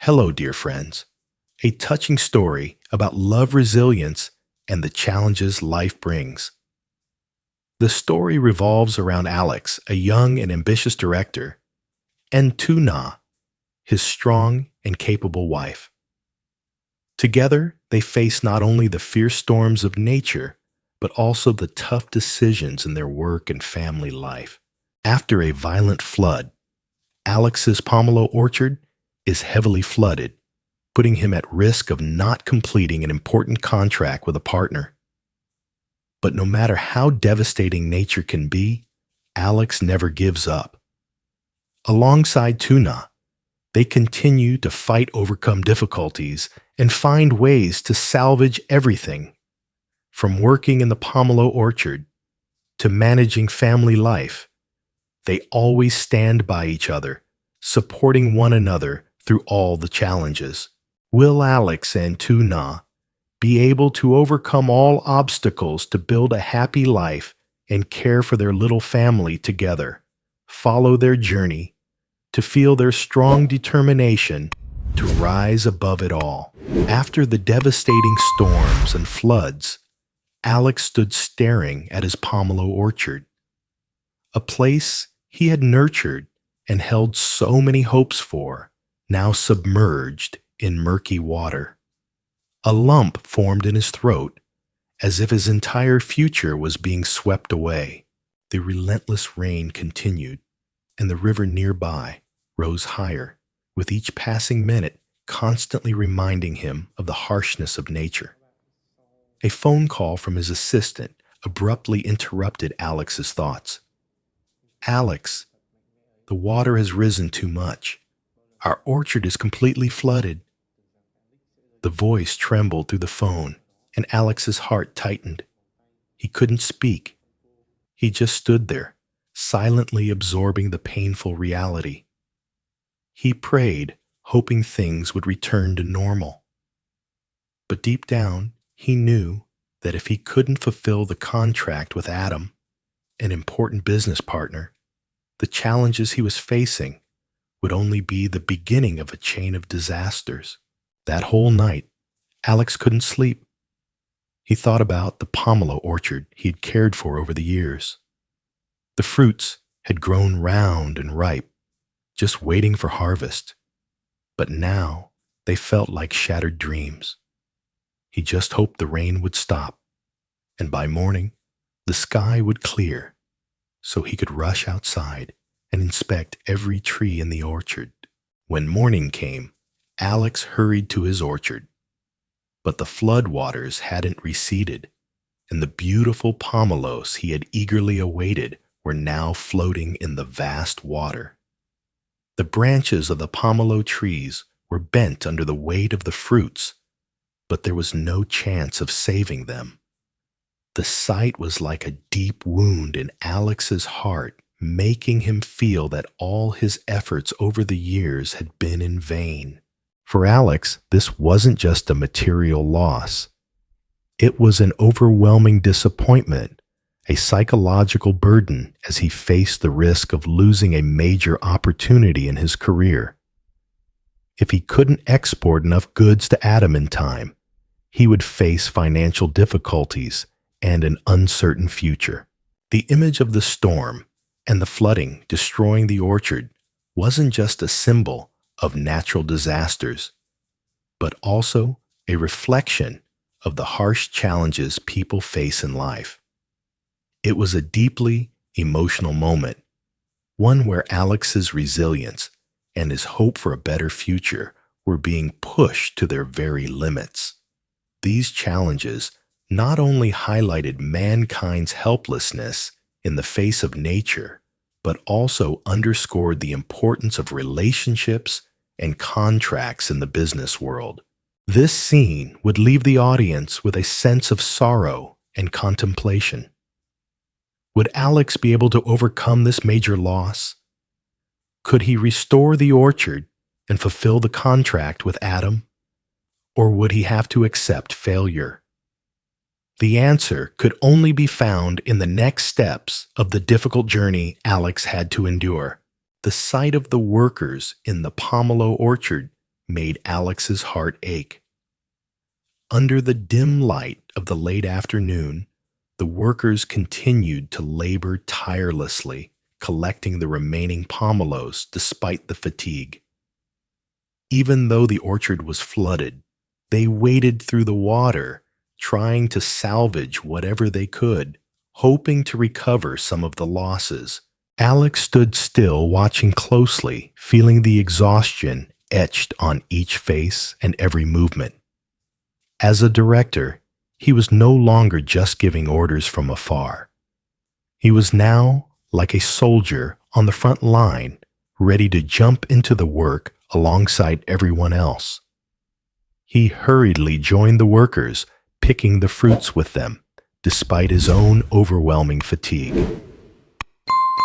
Hello, dear friends. A touching story about love, resilience, and the challenges life brings. The story revolves around Alex, a young and ambitious director, and Tuna, his strong and capable wife. Together, they face not only the fierce storms of nature, but also the tough decisions in their work and family life. After a violent flood, Alex's pomelo orchard is heavily flooded, putting him at risk of not completing an important contract with a partner. But no matter how devastating nature can be, Alex never gives up. Alongside Tuna, they continue to overcome difficulties and find ways to salvage everything. From working in the pomelo orchard to managing family life, they always stand by each other, supporting one another through all the challenges. Will Alex and Tuna be able to overcome all obstacles to build a happy life and care for their little family together, follow their journey, to feel their strong determination to rise above it all? After the devastating storms and floods, Alex stood staring at his pomelo orchard, a place he had nurtured and held so many hopes for, now submerged in murky water. A lump formed in his throat, as if his entire future was being swept away. The relentless rain continued, and the river nearby rose higher, with each passing minute constantly reminding him of the harshness of nature. A phone call from his assistant abruptly interrupted Alex's thoughts. "Alex, the water has risen too much. Our orchard is completely flooded." The voice trembled through the phone, and Alex's heart tightened. He couldn't speak. He just stood there, silently absorbing the painful reality. He prayed, hoping things would return to normal. But deep down, he knew that if he couldn't fulfill the contract with Adam, an important business partner, the challenges he was facing would only be the beginning of a chain of disasters. That whole night, Alex couldn't sleep. He thought about the pomelo orchard he had cared for over the years. The fruits had grown round and ripe, just waiting for harvest. But now they felt like shattered dreams. He just hoped the rain would stop, and by morning, the sky would clear, so he could rush outside and inspect every tree in the orchard. When morning came, Alex hurried to his orchard. But the flood waters hadn't receded, and the beautiful pomelos he had eagerly awaited were now floating in the vast water. The branches of the pomelo trees were bent under the weight of the fruits, but there was no chance of saving them. The sight was like a deep wound in Alex's heart, making him feel that all his efforts over the years had been in vain. For Alex, this wasn't just a material loss. It was an overwhelming disappointment, a psychological burden as he faced the risk of losing a major opportunity in his career. If he couldn't export enough goods to Adam in time, he would face financial difficulties and an uncertain future. The image of the storm and the flooding destroying the orchard wasn't just a symbol of natural disasters, but also a reflection of the harsh challenges people face in life. It was a deeply emotional moment, one where Alex's resilience and his hope for a better future were being pushed to their very limits. These challenges not only highlighted mankind's helplessness in the face of nature, but also underscored the importance of relationships and contracts in the business world. This scene would leave the audience with a sense of sorrow and contemplation. Would Alex be able to overcome this major loss? Could he restore the orchard and fulfill the contract with Adam? Or would he have to accept failure? The answer could only be found in the next steps of the difficult journey Alex had to endure. The sight of the workers in the pomelo orchard made Alex's heart ache. Under the dim light of the late afternoon, the workers continued to labor tirelessly, collecting the remaining pomelos despite the fatigue. Even though the orchard was flooded, they waded through the water, trying to salvage whatever they could, hoping to recover some of the losses. Alex stood still, watching closely, feeling the exhaustion etched on each face and every movement. As a director, he was no longer just giving orders from afar. He was now like a soldier on the front line, ready to jump into the work alongside everyone else. He hurriedly joined the workers, picking the fruits with them, despite his own overwhelming fatigue.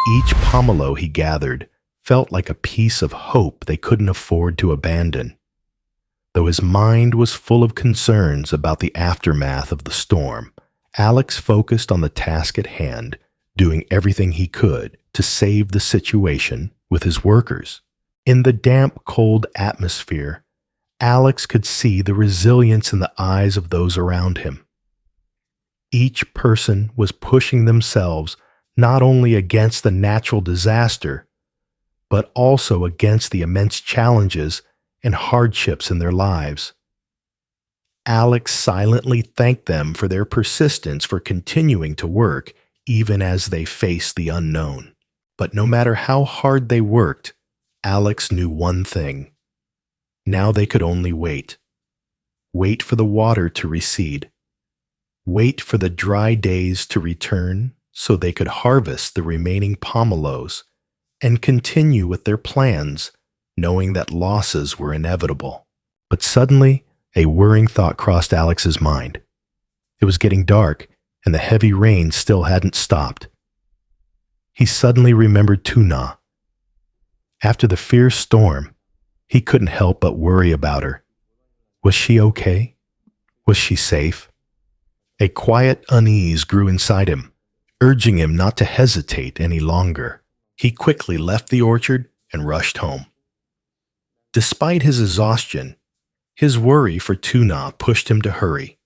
Each pomelo he gathered felt like a piece of hope they couldn't afford to abandon. Though his mind was full of concerns about the aftermath of the storm, Alex focused on the task at hand, doing everything he could to save the situation with his workers. In the damp, cold atmosphere, Alex could see the resilience in the eyes of those around him. Each person was pushing themselves not only against the natural disaster, but also against the immense challenges and hardships in their lives. Alex silently thanked them for their persistence for continuing to work even as they faced the unknown. But no matter how hard they worked, Alex knew one thing. Now they could only wait. Wait for the water to recede. Wait for the dry days to return so they could harvest the remaining pomelos and continue with their plans, knowing that losses were inevitable. But suddenly, a worrying thought crossed Alex's mind. It was getting dark, and the heavy rain still hadn't stopped. He suddenly remembered Tuna. After the fierce storm, he couldn't help but worry about her. Was she okay? Was she safe? A quiet unease grew inside him, urging him not to hesitate any longer. He quickly left the orchard and rushed home. Despite his exhaustion, his worry for Tuna pushed him to hurry.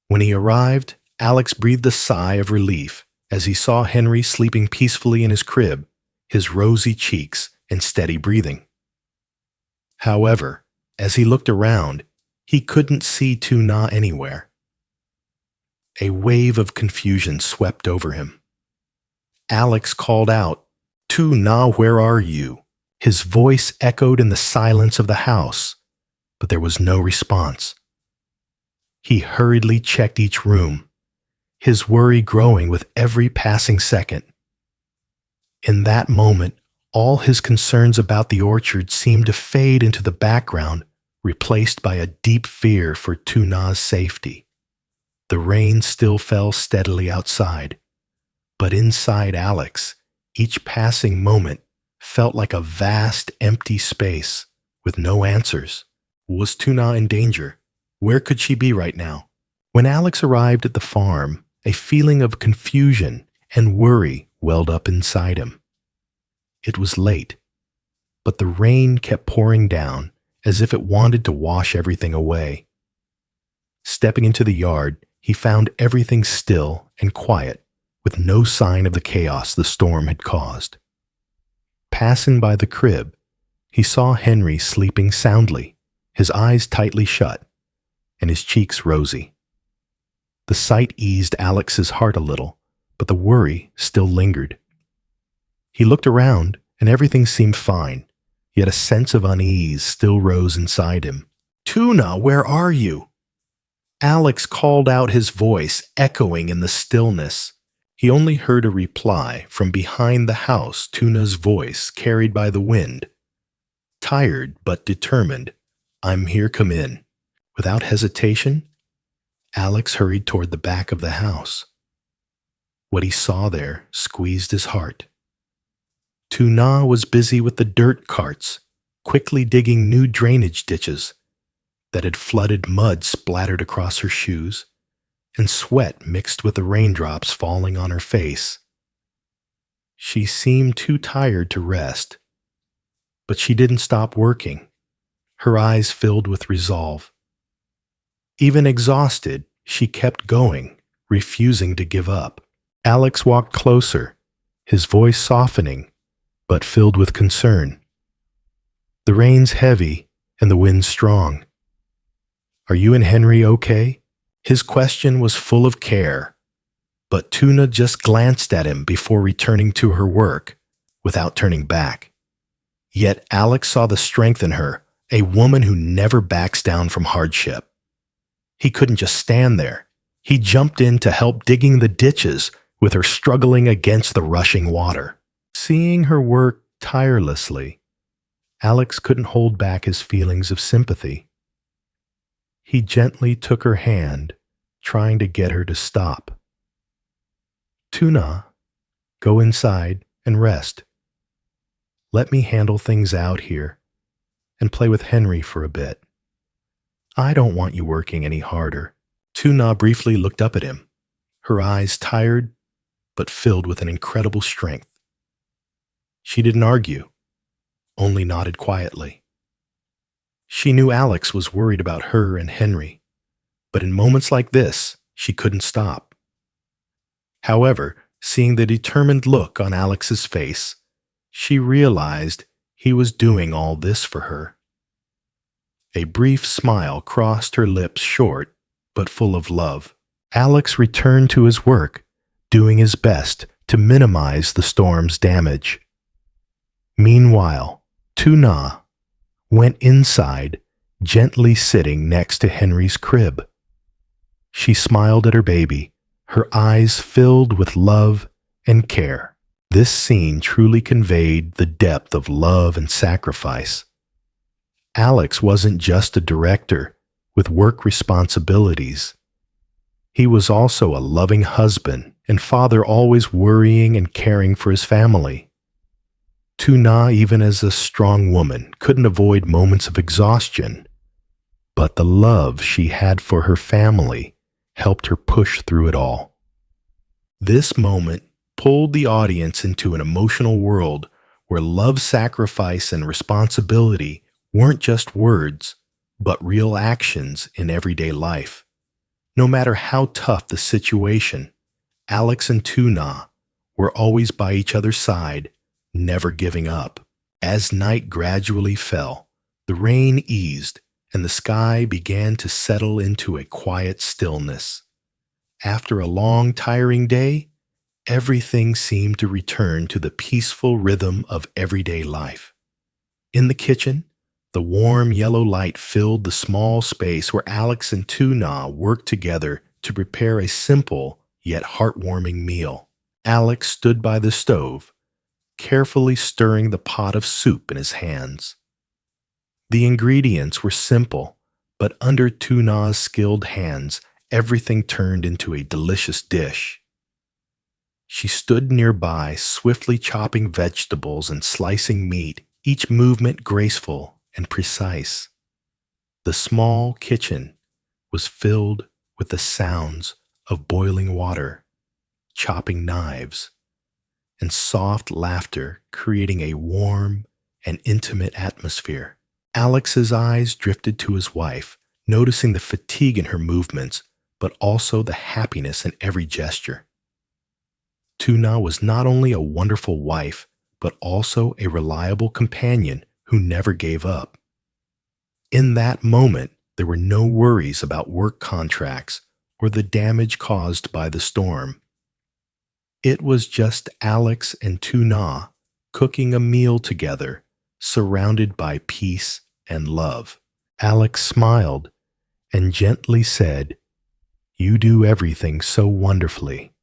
When he arrived, Alex breathed a sigh of relief as he saw Henry sleeping peacefully in his crib, his rosy cheeks and steady breathing. However, as he looked around, he couldn't see Tuna anywhere. A wave of confusion swept over him. Alex called out, "Tuna, where are you?" His voice echoed in the silence of the house, but there was no response. He hurriedly checked each room, his worry growing with every passing second. In that moment, all his concerns about the orchard seemed to fade into the background, replaced by a deep fear for Tuna's safety. The rain still fell steadily outside, but inside Alex, each passing moment felt like a vast, empty space with no answers. Was Tuna in danger? Where could she be right now? When Alex arrived at the farm, a feeling of confusion and worry welled up inside him. It was late, but the rain kept pouring down as if it wanted to wash everything away. Stepping into the yard, he found everything still and quiet, with no sign of the chaos the storm had caused. Passing by the crib, he saw Henry sleeping soundly, his eyes tightly shut, and his cheeks rosy. The sight eased Alex's heart a little, but the worry still lingered. He looked around, and everything seemed fine, yet a sense of unease still rose inside him. "Tuna, where are you?" Alex called out, his voice echoing in the stillness. He only heard a reply from behind the house, Tuna's voice carried by the wind. Tired but determined, "I'm here, come in." Without hesitation, Alex hurried toward the back of the house. What he saw there squeezed his heart. Tuna was busy with the dirt carts, quickly digging new drainage ditches that had flooded. Mud splattered across her shoes, and sweat mixed with the raindrops falling on her face. She seemed too tired to rest, but she didn't stop working. her eyes filled with resolve. Even exhausted, she kept going, refusing to give up. Alex walked closer, his voice softening, but filled with concern. "The rain's heavy and the wind's strong. Are you and Henry okay?" His question was full of care, but Tuna just glanced at him before returning to her work, without turning back. Yet Alex saw the strength in her, a woman who never backs down from hardship. He couldn't just stand there. He jumped in to help digging the ditches, with her struggling against the rushing water. Seeing her work tirelessly, Alex couldn't hold back his feelings of sympathy. He gently took her hand, trying to get her to stop. "Tuna, go inside and rest. Let me handle things out here and play with Henry for a bit. I don't want you working any harder." Tuna briefly looked up at him, her eyes tired but filled with an incredible strength. She didn't argue, only nodded quietly. She knew Alex was worried about her and Henry, but in moments like this, she couldn't stop. However, seeing the determined look on Alex's face, she realized he was doing all this for her. A brief smile crossed her lips, short but full of love. Alex returned to his work, doing his best to minimize the storm's damage. Meanwhile, Tuna went inside, gently sitting next to Henry's crib. She smiled at her baby, her eyes filled with love and care. This scene truly conveyed the depth of love and sacrifice. Alex wasn't just a director with work responsibilities. He was also a loving husband and father, always worrying and caring for his family. Tuna, even as a strong woman, couldn't avoid moments of exhaustion, but the love she had for her family helped her push through it all. This moment pulled the audience into an emotional world where love, sacrifice, and responsibility weren't just words, but real actions in everyday life. No matter how tough the situation, Alex and Tuna were always by each other's side, never giving up. As night gradually fell, the rain eased, and the sky began to settle into a quiet stillness. After a long, tiring day, everything seemed to return to the peaceful rhythm of everyday life. In the kitchen, the warm yellow light filled the small space where Alex and Tuna worked together to prepare a simple yet heartwarming meal. Alex stood by the stove, carefully stirring the pot of soup in his hands. The ingredients were simple, but under Tuna's skilled hands, everything turned into a delicious dish. She stood nearby, swiftly chopping vegetables and slicing meat, each movement graceful and precise. The small kitchen was filled with the sounds of boiling water, chopping knives, and soft laughter, creating a warm and intimate atmosphere. Alex's eyes drifted to his wife, noticing the fatigue in her movements, but also the happiness in every gesture. Tuna was not only a wonderful wife, but also a reliable companion who never gave up. In that moment, there were no worries about work contracts or the damage caused by the storm. It was just Alex and Tuna cooking a meal together, surrounded by peace and love. Alex smiled and gently said, "You do everything so wonderfully.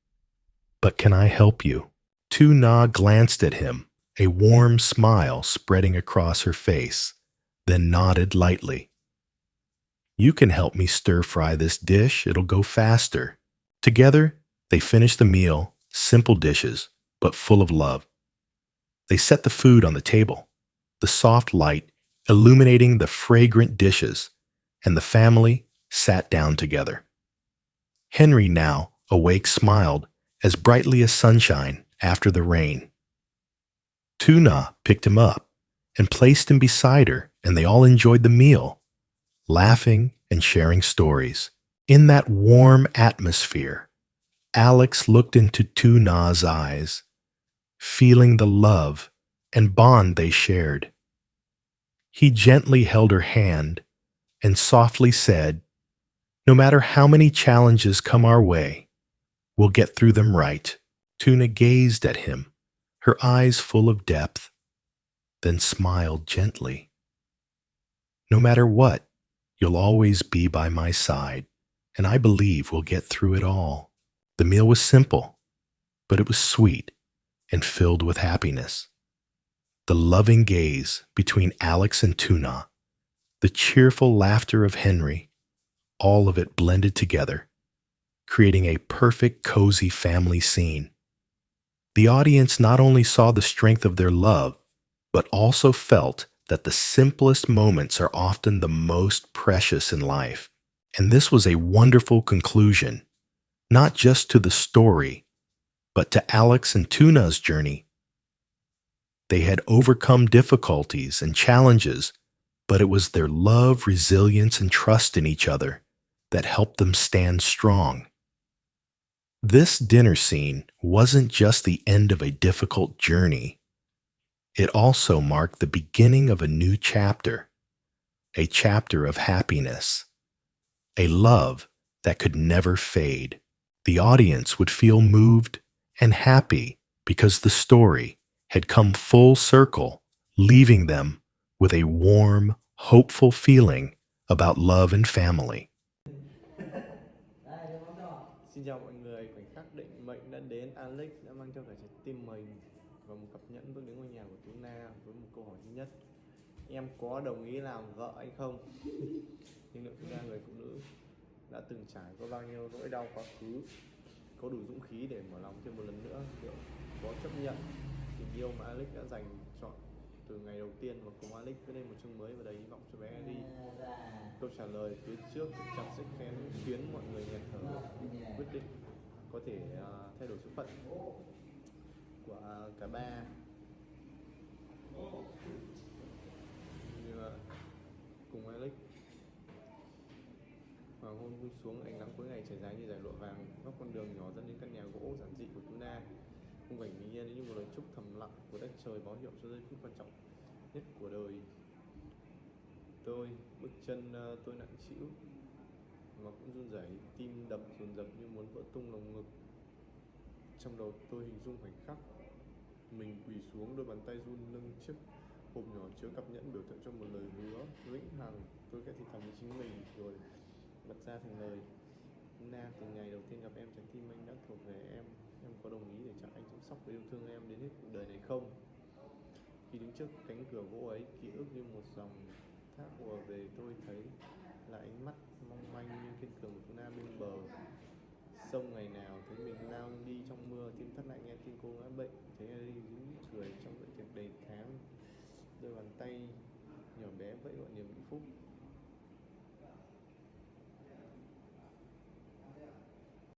But can I help you?" Tuna glanced at him, a warm smile spreading across her face, then nodded lightly. "You can help me stir-fry this dish. It'll go faster." Together, they finished the meal, simple dishes, but full of love. They set the food on the table, the soft light illuminating the fragrant dishes, and the family sat down together. Henry, now awake, smiled as brightly as sunshine after the rain. Tuna picked him up, and placed him beside her, and they all enjoyed the meal, laughing and sharing stories. In that warm atmosphere, Alex looked into Tuna's eyes, feeling the love and bond they shared. He gently held her hand and softly said, "No matter how many challenges come our way, we'll get through them right." Tuna gazed at him, her eyes full of depth, then smiled gently. "No matter what, you'll always be by my side, and I believe we'll get through it all." The meal was simple, but it was sweet and filled with happiness. The loving gaze between Alex and Tuna, the cheerful laughter of Henry, all of it blended together, creating a perfect, cozy family scene. The audience not only saw the strength of their love, but also felt that the simplest moments are often the most precious in life. And this was a wonderful conclusion, not just to the story, but to Alex and Tuna's journey. They had overcome difficulties and challenges, but it was their love, resilience, and trust in each other that helped them stand strong. This dinner scene wasn't just the end of a difficult journey. It also marked the beginning of a new chapter, a chapter of happiness, a love that could never fade. The audience would feel moved and happy because the story had come full circle, leaving them with a warm, hopeful feeling about love and family. Xin chào mọi người, khoảnh khắc định mệnh đã đến. Alex đã mang theo cả trái tim mình và một cặp nhẫn bước đến ngôi nhà của Tuna với một câu hỏi duy nhất: em có đồng ý làm vợ anh không? Nhưng liệu Tuna, người phụ nữ đã từng trải qua bao nhiêu nỗi đau quá khứ, có đủ dũng khí để mở lòng thêm một lần nữa, liệu có chấp nhận tình yêu mà Alex đã dành chọn từ ngày đầu tiên và cùng Alex với lên một chương mới và đầy hy vọng cho bé Harry? Câu trả lời phía trước chắc chắn sẽ khiến mọi người nghẹt thở. Quyết định có thể thay đổi số phận của cả ba. Như cùng Alex, hoàng hôn buông xuống, ánh nắng cuối ngày trải dài như dải lụa vàng góc con đường nhỏ dẫn đến căn nhà gỗ giản dị của Tuna. Khung cảnh bình yên như một lời chúc thầm lặng của đất trời báo hiệu cho giây phút quan trọng nhất của đời. Tôi bước chân tôi nặng trĩu mà cũng run rẩy, tim đập dồn dập như muốn vỡ tung lồng ngực. Trong đầu tôi hình dung khoảnh khắc mình quỳ xuống, đôi bàn tay run nâng chiếc hộp nhỏ chứa cặp nhẫn biểu tượng cho một lời hứa vĩnh hằng. Tôi khẽ thì thầm với chính mình rồi bật ra thành lời: Na, từ ngày đầu tiên gặp em, trái tim anh đã thuộc về em. Em có đồng ý để cho anh chăm sóc và yêu thương em đến hết cuộc đời này không? Khi đứng trước cánh cửa gỗ ấy, ký ức như một dòng thác ùa về. Tôi thấy là ánh mắt mong manh nhưng kiên cường của Tuna bên bờ sông ngày nào, thấy mình lao đi trong mưa, tim thắt lại nghe tin cô ngã bệnh, thấy Harry rúi cười trong bữa tiệc đầy tháng, đôi bàn tay nhỏ bé vẫy gọi niềm hạnh phúc.